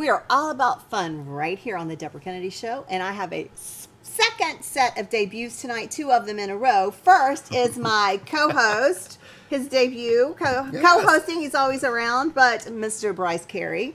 We are all about fun right here on the Deborah Kennedy Show, and I have a second set of debuts tonight, 2 of them in a row. First is my co-host, his debut, co-hosting, he's always around, but Mr. Bryce Carey.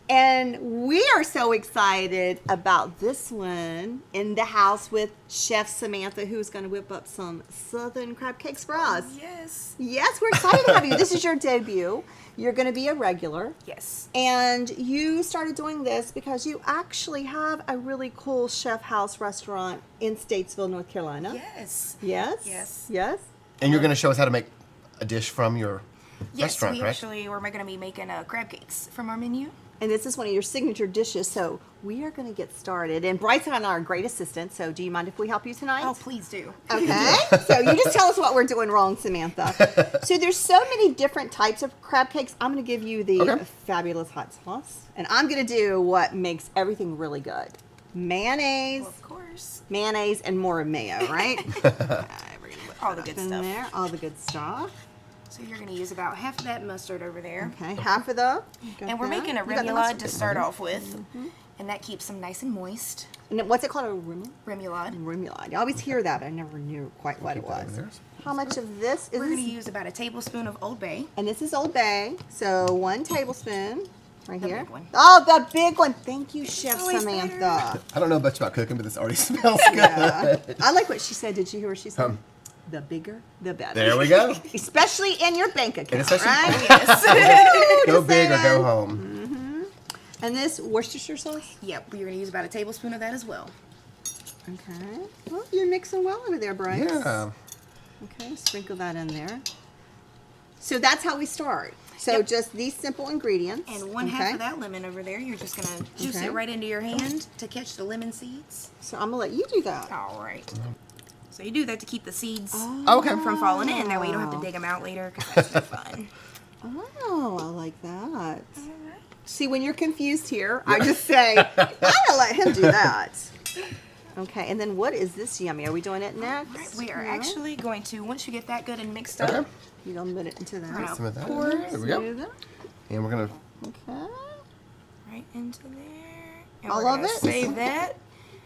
And we are so excited about this one in the house with Chef Samantha, who's going to whip up some Southern crab cakes for us. Yes. Yes, we're excited to have you. This is your debut. You're going to be a regular. Yes. And you started doing this because you actually have a really cool chef house restaurant in Statesville, North Carolina. Yes. Yes? Yes. Yes? And you're going to show us how to make a dish from your restaurant, we correct? actually we're going to be making crab cakes from our menu. And this is one of your signature dishes, so we are going to get started. And Bryce and I are great assistants, so do you mind if we help you tonight? Oh, please do. Okay. So you just tell us what we're doing wrong, Samantha. So there's so many different types of crab cakes. I'm going to give you the fabulous hot sauce, and I'm going to do what makes everything really good. Mayonnaise. Well, of course. Mayonnaise and more mayo, right? We're gonna put All the good in stuff. there, all the good stuff. So you're going to use about half of that mustard over there. Okay, half of the. And we're making a remoulade to start off with. And that keeps them nice and moist. And what's it called? A remoulade? Remoulade. Remoulade. I always hear that, but I never knew quite what it was. How much of this is We're going this? to use about a tablespoon of Old Bay. And this is Old Bay, so 1 tablespoon right The here. big one. Oh, the big one. Thank you, Chef always Samantha. I don't know much about cooking, but this already smells good. Yeah. I like what she said. Did you hear what she said? The bigger, the better. There we go. Especially in your bank account, especially- right? Yes. Go big or go home. And this Worcestershire sauce? Yep, we're going to use about a tablespoon of that as well. Okay. Well, you're mixing well over there, Bryce. Yeah. Okay, sprinkle that in there. So that's how we start. So Yep. just these simple ingredients. And one half of that lemon over there, you're just going to juice Okay. it right into your hand to catch the lemon seeds. So I'm going to let you do that. All right. So you do that to keep the seeds Okay. from falling in. That way you don't have to dig them out later because that's no fun. Oh, I like that. See, when you're confused here, I just say, I'm going to let him do that. Okay, and then what is this yummy? Are we doing it next? Right, we are No? actually going to, once you get that good and mixed Okay. up, You're going to put it into that. Right. Some of that. Pour There we go. Smooth it. And we're going to Okay. right into there. And All we're of gonna it? save that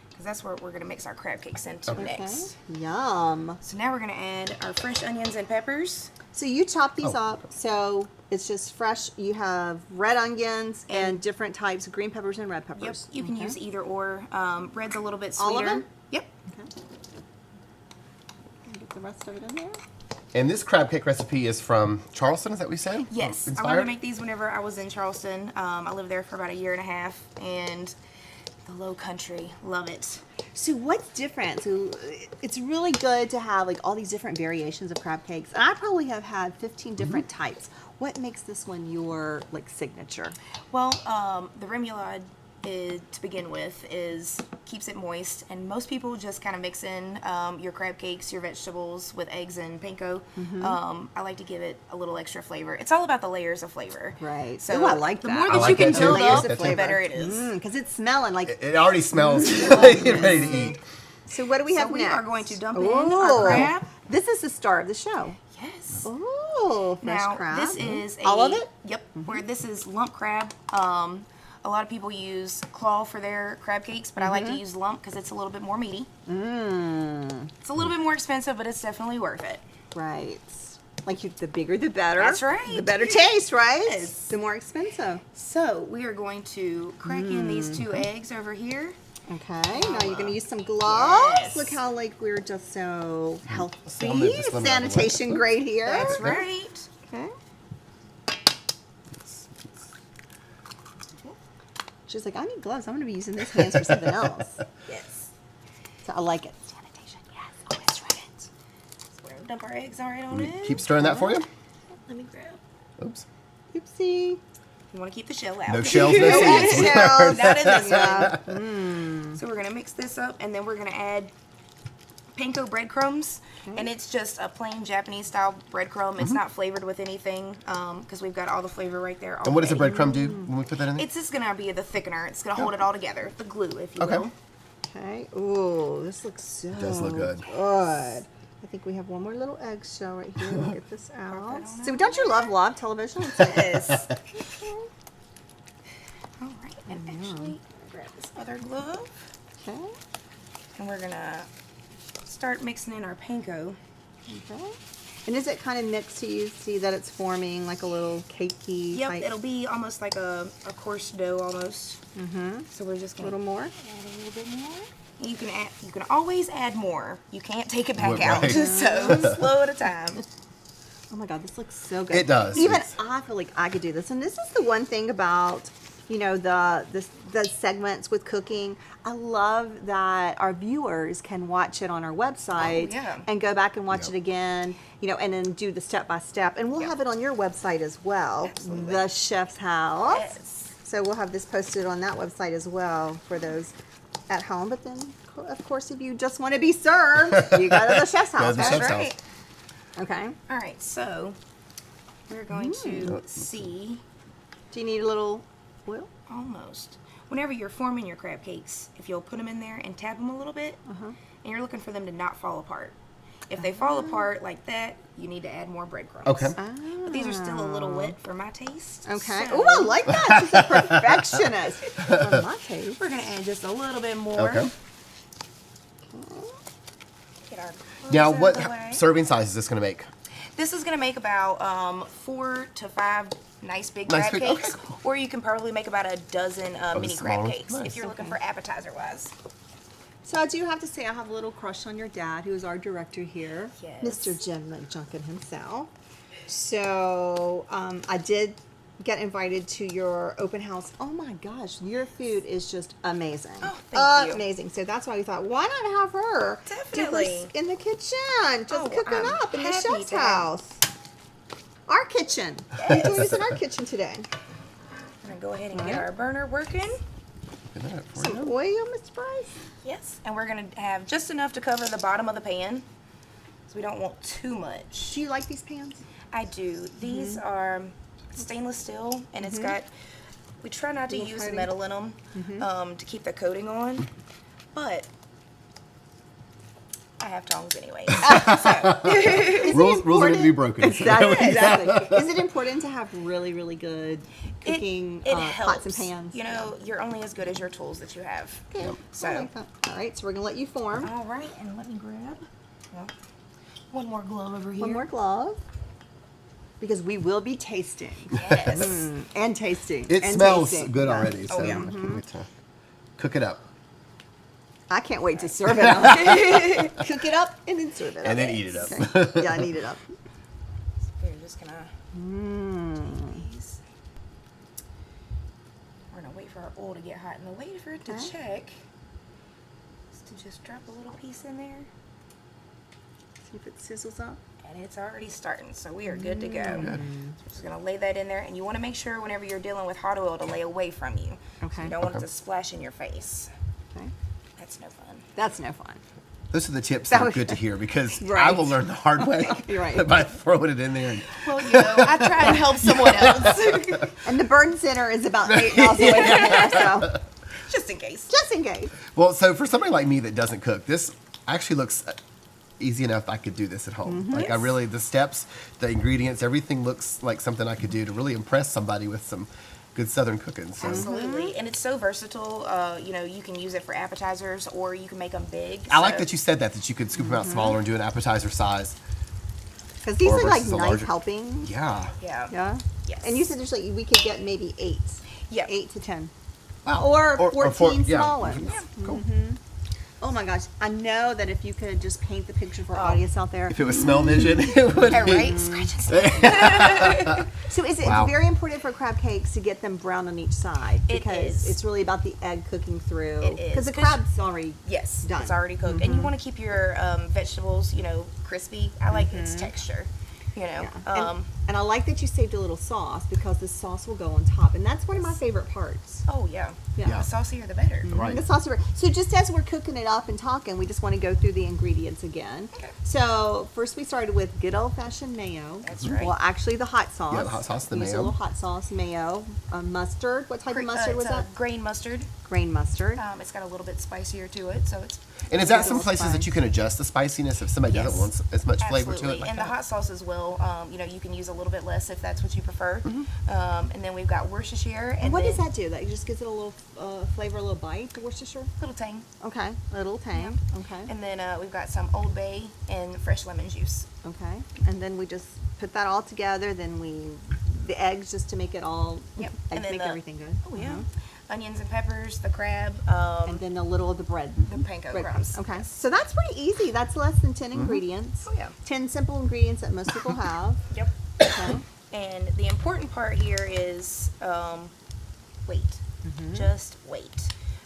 because that's where we're going to mix our crab cakes into Okay. next. Yum. So now we're going to add our fresh onions and peppers. So you chop these up. So it's just fresh. You have red onions and different types of green peppers and red Yep, peppers. you can use either or. Red's a little bit All sweeter. of them? Yep. Get the rest of it in there. And this crab cake recipe is from Charleston, is that what we said? Yes, I learned Inspired? to make these whenever I was in Charleston. I lived there for about a year and a half, and the Low Country, love it. So what's different? So it's really good to have like all these different variations of crab cakes. And I probably have had 15 different types. What makes this one your like signature? Well, the remoulade to begin with keeps it moist, and most people just kind of mix in your crab cakes, your vegetables with eggs and panko. I like to give it a little extra flavor. It's all about the layers of flavor. Right. So Ooh, I like the that. more I that like you can that too. build Layers up, of the flavor. better it is. Because it's smelling like. It already smells ready to eat. So what do we have So we next? are going to dump in Ooh. our crab. This is the star of the show. Yes. Oh, fresh Now, crab. this is all of it. Yep. Where this is lump crab. A lot of people use claw for their crab cakes, but I like to use lump because it's a little bit more meaty. It's a little bit more expensive, but it's definitely worth it. Right. Like the bigger, the better. That's right. The better taste, right? Yes. The more expensive. So we are going to crack in these 2 eggs over here. Okay. Now you're going to use some gloves. Yes. Look how like we're just so healthy. I'll move this lemon out of the way. Sanitation grade here. That's right. Okay. She's like, I need gloves. I'm going to be using this hands for something else. Yes. So I like it. Sanitation, yes. Always try it. So we're going to dump our eggs right on in. Keep stirring that for you. Let me grab. Oops. Oopsie. You want to keep the shell out. No shells, no No seeds. eggshells. Not in this Yeah. one. So we're going to mix this up, and then we're going to add panko breadcrumbs. And it's just a plain Japanese style breadcrumb. It's not flavored with anything because we've got all the flavor right there. And what does the already. breadcrumb do when we put that in there? It's just going to be the thickener. It's going to hold it all together. The glue, if you Okay. will. Okay. Ooh, this looks so does look good. good. I think we have one more little eggshell right here. We'll get this out. on So don't you love live television? Yes. All right, and actually, grab this other glove, Okay. and we're gonna start mixing in our panko. Okay. And is it kind of mixed so you see that it's forming like a little cakey Yep, type? it'll be almost like a coarse dough almost. Mm-hmm. So we're just A gonna little more? add a little bit more. And you can always add more. You can't take it back Right. out. So slow at a time. Oh my God, this looks so good. It does. Even It's- I feel like I could do this. And this is the one thing about, you know, the segments with cooking. I love that our viewers can watch it on our website yeah. and go back and watch Yep. it again, you know, and then do the step by step. And we'll Yep. have it on your website as well, Absolutely. The Chef's House. Yes. So we'll have this posted on that website as well for those at home. But then, of course, if you just want to be served, you go to The Chef's Go to House. the right? Chef's That's House. right. Okay. All right, so we're going to see Do you need a little oil? almost. Whenever you're forming your crab cakes, if you'll put them in there and tap them a little bit, and you're looking for them to not fall apart. If they fall apart like that, you need to add more breadcrumbs. Okay. But these are still a little wet for my taste. Okay. so Oh, I like that. She's a perfectionist. For my taste. we're gonna add just a little bit more. Okay. Get our Now, cloves what out of the way. serving size is this going to make? This is gonna make about 4 to 5 nice big Nice crab big- okay, cakes, cool. or you can probably make about a dozen mini smaller crab ones? cakes Nice. if you're looking Okay. for appetizer wise. So I do have to say I have a little crush on your dad, who is our director here, Yes. Mr. Jim McJunkin himself. So I did get invited to your open house. Oh my gosh, your food is just amazing. Oh, thank you. Amazing. So that's why we thought, why not have her do her Definitely. in the kitchen, just Oh, cooking I'm up in the happy chef's to have- house. Our kitchen. You're doing this in our kitchen today. We're gonna go ahead and get Right. our burner working. Look at that for Some you. oil, Mr. Price. Yes, and we're gonna have just enough to cover the bottom of the pan, so we don't want too much. Do you like these pans? I do. These Mm-hmm. are stainless steel, and it's got. We try not to Little use coating. metal in them to keep the coating on, but I have tongs anyway. Rules are going to be broken. Exactly. Is it important to have really, really good cooking it pots and helps. pans? You know, you're only as good as your tools that you have. Okay. So- I like that. All right, so we're gonna let you form. All right, and let me grab one more glove over here. One more glove, because we will be tasting Yes. and tasting. It and smells tasting. good Yeah. already, so yeah. I can't wait to cook it up. I can't wait to serve it. Cook it up and then serve it. And then Okay. eat it up. Okay. Yeah, I need it up. We're just gonna. These. We're gonna wait for our oil to get hot, and the way for it to Okay. check is to just drop a little piece in there, See if it sizzles up. and it's already starting, so we are good to go. So we're just gonna lay that in there, and you want to make sure whenever you're dealing with hot oil to lay away from you. Okay. You don't want it to splash in your face. Okay. That's no fun. That's no fun. Those are the tips That that are was- good to hear because I Right. will learn the hard way You're right. by throwing it in there. And, Well, you know, I try and help someone else, And the burn center is about 8 miles away from there, so just in case. just in case. well, so for somebody like me that doesn't cook, this actually looks easy enough. I could do this at home. Like I Yes. really, the steps, the ingredients, everything looks like something I could do to really impress somebody with some good Southern cooking. So Absolutely, and it's so versatile. You know, you can use it for appetizers, or you can make them big. I like so- that you said that you could scoop them out smaller and do an appetizer size. Because these Or are like versus a nice larger- helpings. Yeah. Yeah. Yes. And you said there's like we could get maybe 8. Yep. 8 to 10. Wow. Or 14 yeah. small ones. Cool. Oh my gosh. I know that if you could just paint the picture for our audience out there. If it was smell vision, it would All be. right, scratch and sniff. So is it Wow. it's very important for crab cakes to get them brown on each side It because is. it's really about the egg cooking through. It is, Because the 'cause- crab's already Yes, Done. it's already cooked, and you want to keep your vegetables, you know, crispy. I like its texture. You know, and I like that you saved a little sauce because the sauce will go on top, and that's one of my favorite parts. oh yeah, Yeah. the saucier the better. Right. The sauce. So just as we're cooking it up and talking, we just want to go through the ingredients again. Okay. So first we started with good old fashioned mayo. That's right. Well, actually the hot sauce. Yeah, the hot sauce, the Use a mayo. little hot sauce, mayo, mustard. What type of mustard was it's that? grain mustard. Grain mustard. It's got a little bit spicier to it, so it's And is that some places that you can adjust the spiciness if somebody doesn't want as much flavor to Absolutely. it? Like And that? the hot sauce as well. You can use a little bit less if that's what you prefer. And then we've got Worcestershire. And what then does that do? That just gives it a little flavor, a little bite, the Worcestershire? Little tang. Okay, a little tang. Okay. And then we've got some Old Bay and fresh lemon juice. Okay. And then we just put that all together. Then the eggs just to make it all. Yep. Eggs And then make everything good. Oh yeah. Onions and peppers, the crab, And then a little of the bread. the panko crumbs. Okay. So that's pretty easy. That's less than 10 ingredients. Oh, yeah. 10 simple ingredients that most people have. Yep. Okay. And the important part here is wait. Just wait.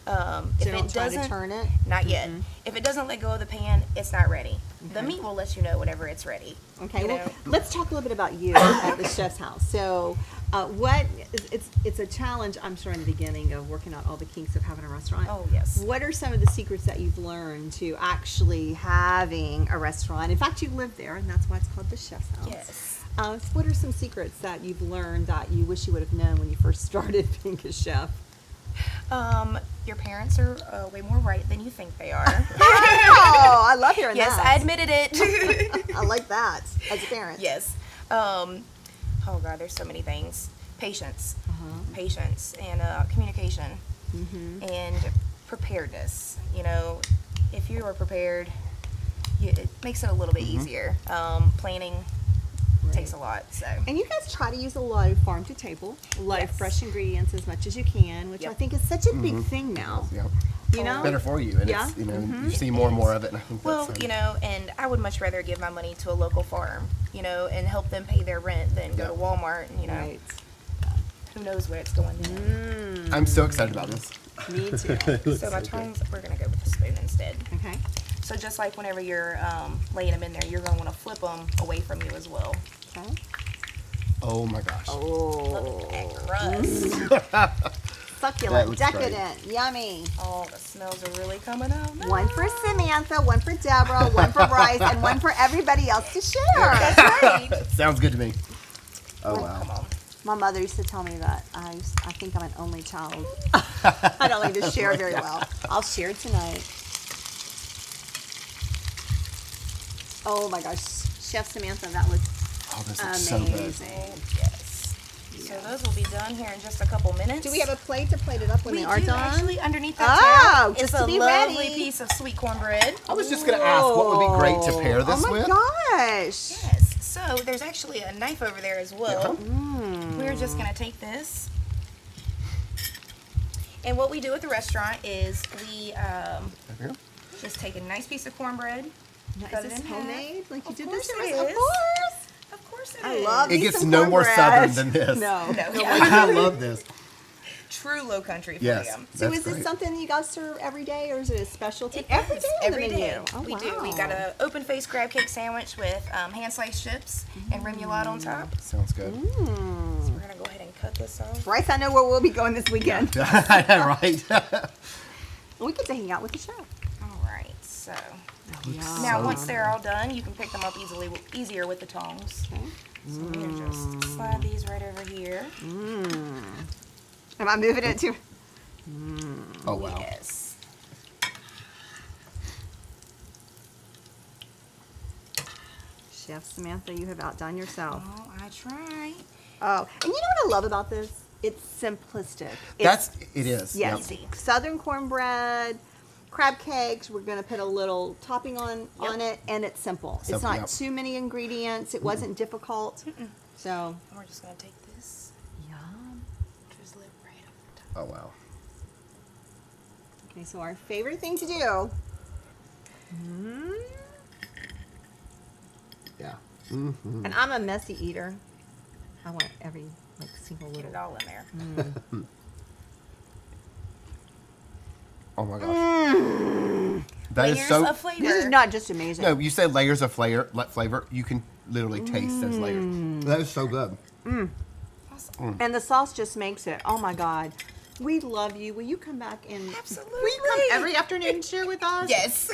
So If don't it try doesn't, to turn it. not yet. If it doesn't let go of the pan, it's not ready. The meat will let you know whenever it's ready. Okay, You well, know? let's talk a little bit about you at the chef's house. So, it's a challenge, I'm sure, in the beginning of working out all the kinks of having a restaurant. Oh, yes. What are some of the secrets that you've learned to actually having a restaurant? In fact, you live there, and that's why it's called the chef's house. Yes. So what are some secrets that you've learned that you wish you would have known when you first started being a chef? Your parents are way more right than you think they are. Oh, I love hearing Yes, that. I admitted it. I like that as a parent. Yes. Oh God, there's so many things. Patience, patience, and communication, and preparedness. If you are prepared, it makes it a little bit easier. Planning takes a lot. So. And you guys try to use a lot of farm to table, a lot of fresh ingredients as much as you can, which I think is such a big thing now. Yeah. You know, Better for you, and Yeah. it's you see more and more of it. And I think Well, that's, and I would much rather give my money to a local farm, and help them pay their rent than go to Walmart and right? who knows where it's going. I'm so excited about this. Me too. So my tongs, we're gonna go with the spoon instead. Okay. So just like whenever you're laying them in there, you're gonna want to flip them away from you as well. Okay. Oh my gosh. Look at that crust. Succulent, looks great. decadent, yummy. Oh, the smells are really coming out. now. One for Samantha, one for Deborah, one for Bryce, and one for everybody else to share. That's right. Sounds good to me. Oh Come wow. on. My mother used to tell me that I think I'm an only child. I don't like to share very well. I'll share tonight. Oh my gosh, Chef Samantha, that was Oh, this looks so good. amazing. Yes. So those will be done here in just a couple minutes. Do we have a plate to plate it up when We they are do done? actually underneath Oh, that tab just is to a be lovely ready. piece of sweet cornbread. I was just gonna ask what would be great to pair this oh my with. gosh. Yes. So there's actually a knife over there as well. We're just gonna take this. And what we do at the restaurant is we Here. just take a nice piece of cornbread. Now, Cut is it this in half. homemade? Like you Of did course this? it Of is. course. Of course it I is. love It me gets some no more cornbread. southern than this. No. No, I love this. True low country for Yes. you. So That's is this great. something you guys serve every day, or is it a specialty? It Every is. day on the Every menu. day. Oh, We wow. do. We got an open faced crab cake sandwich with hand sliced chips and remoulade on top. Sounds good. So we're gonna go ahead and cut this off. Bryce, I know where we'll be going this weekend. I know, right? We get to hang out with the chef. All right. So Yeah. now once they're all done, you can pick them up easier with the tongs. Okay. So we're gonna just slide these right over here. Am I moving it too? Oh wow. Yes. Chef Samantha, you have outdone yourself. Oh, I try. Oh, and you know what I love about this? It's simplistic. It is. Yes, Yep. Southern cornbread, crab cakes. We're going to put a little topping on it, and it's simple. It's Simple, not yep. too many ingredients. It wasn't difficult. So, And we're just gonna take this, yum. drizzle it right over the top. Oh wow. Okay, so our favorite thing to do. Yeah. And I'm a messy eater. I want every single Get little. it all in there. Oh my gosh. That is Layers so. of flavor. This is not just amazing. No, you said layers of flavor. You can literally taste those layers. That is so good. Awesome. And the sauce just makes it. Oh my God. We love you. Will you come back and Absolutely. will you come every afternoon and share with us? Yes.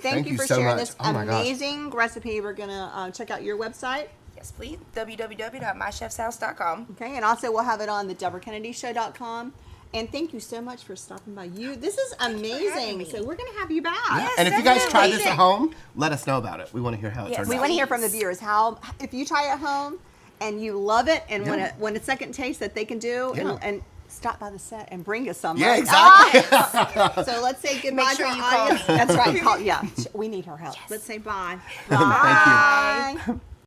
Thank you for so sharing much. this Oh my gosh. amazing recipe. We're gonna check out your website. Yes, please. www.mychefshouse.com. Okay, and also we'll have it on the DeborahKennedyShow.com And thank you so much for stopping by. This is having amazing. me. So we're going to have you back. Yes, And if you guys try this definitely. at home, let us know about it. We want to hear how it Yes. turns We out. want to hear from the viewers how, if you try at home and you love it, and Yeah. when a second taste that they can do, Yeah. and stop by the set and bring us some. Yeah, right? exactly. So let's say goodbye Make sure to our you call. audience. That's right. Call, yeah, we need her help. Let's say bye. Thank you. Bye.